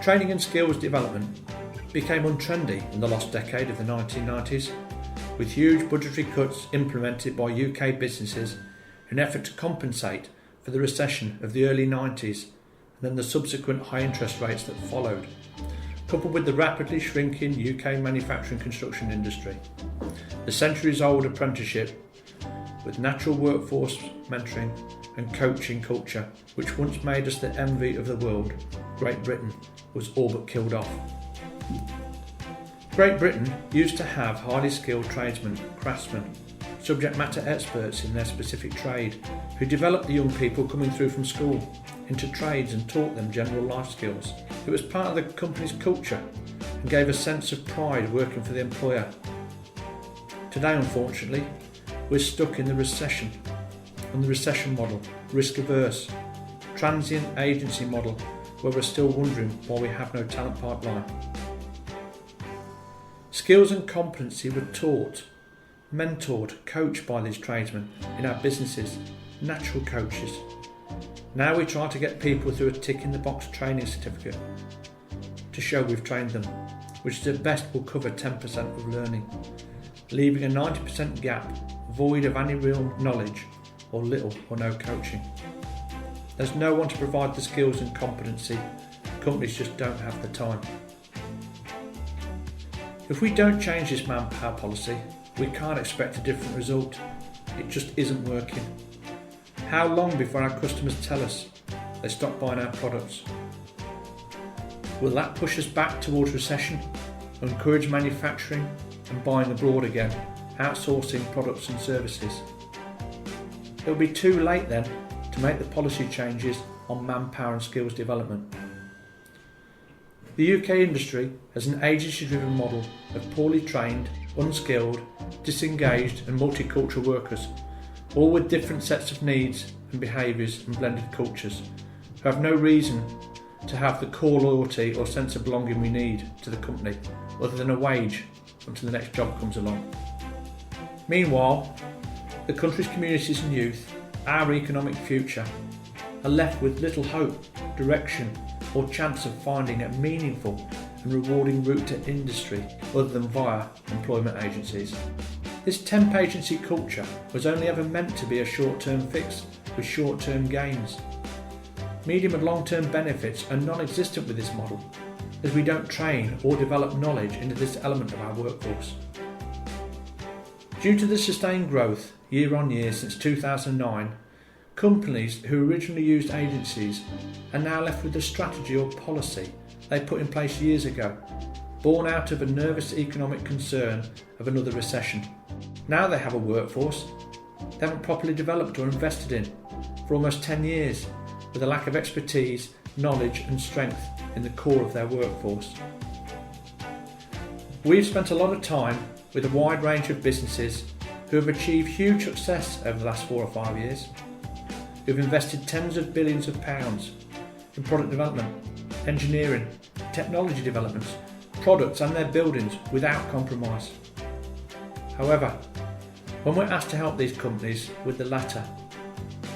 Training and skills development became untrendy in the lost decade of the 1990s, with huge budgetary cuts implemented by UK businesses in an effort to compensate for the recession of the early 90s and then the subsequent high interest rates that followed, coupled with the rapidly shrinking UK manufacturing construction industry. The centuries-old apprenticeship with natural workforce mentoring and coaching culture, which once made us the envy of the world, Great Britain, was all but killed off. Great Britain used to have highly skilled tradesmen, craftsmen, subject matter experts in their specific trade, who developed the young people coming through from school into trades and taught them general life skills. It was part of the company's culture and gave a sense of pride working for the employer. Today, unfortunately, we're stuck in the recession, on the recession model, risk averse, transient agency model, where we're still wondering why we have no talent pipeline. Skills and competency were taught, mentored, coached by these tradesmen in our businesses, natural coaches. Now we try to get people through a tick in the box training certificate to show we've trained them, which at best will cover 10% of learning, leaving a 90% gap void of any real knowledge or little or no coaching. There's no one to provide the skills and competency. Companies just don't have the time. If we don't change this manpower policy, we can't expect a different result. It just isn't working. How long before our customers tell us they stop buying our products? Will that push us back towards recession, encourage manufacturing and buying abroad again, outsourcing products and services? It'll be too late then to make the policy changes on manpower and skills development. The UK industry has an agency-driven model of poorly trained, unskilled, disengaged and multicultural workers, all with different sets of needs and behaviours and blended cultures, who have no reason to have the core loyalty or sense of belonging we need to the company, other than a wage until the next job comes along. Meanwhile, the country's communities and youth, our economic future, are left with little hope, direction or chance of finding a meaningful and rewarding route to industry other than via employment agencies. This temp agency culture was only ever meant to be a short-term fix with short-term gains. Medium and long-term benefits are non-existent with this model, as we don't train or develop knowledge into this element of our workforce. Due to the sustained growth year on year since 2009, companies who originally used agencies are now left with the strategy or policy they put in place years ago, born out of a nervous economic concern of another recession. Now they have a workforce they haven't properly developed or invested in for almost 10 years, with a lack of expertise, knowledge and strength in the core of their workforce. We've spent a lot of time with a wide range of businesses who have achieved huge success over the last 4 or 5 years, who've invested tens of billions of pounds in product development, engineering, technology developments, products and their buildings without compromise. However, when we're asked to help these companies with the latter,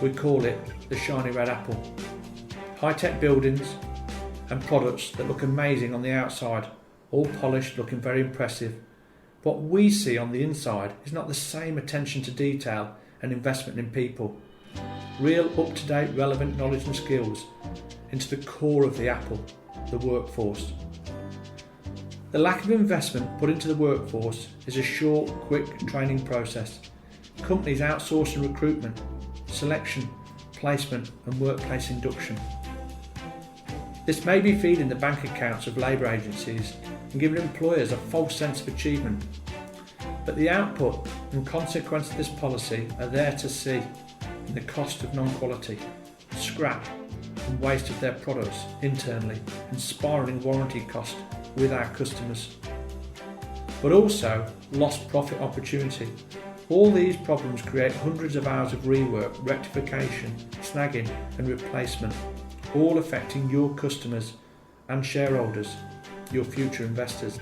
we call it the shiny red apple. High-tech buildings and products that look amazing on the outside, all polished, looking very impressive. What we see on the inside is not the same attention to detail and investment in people. Real up-to-date relevant knowledge and skills into the core of the apple, the workforce. The lack of investment put into the workforce is a short, quick training process. Companies outsource recruitment, selection, placement and workplace induction. This may be feeding the bank accounts of labour agencies and giving employers a false sense of achievement. But the output and consequence of this policy are there to see in the cost of non-quality, scrap and waste of their products internally and spiralling warranty cost with our customers. But also lost profit opportunity. All these problems create hundreds of hours of rework, rectification, snagging and replacement, all affecting your customers and shareholders, your future investors.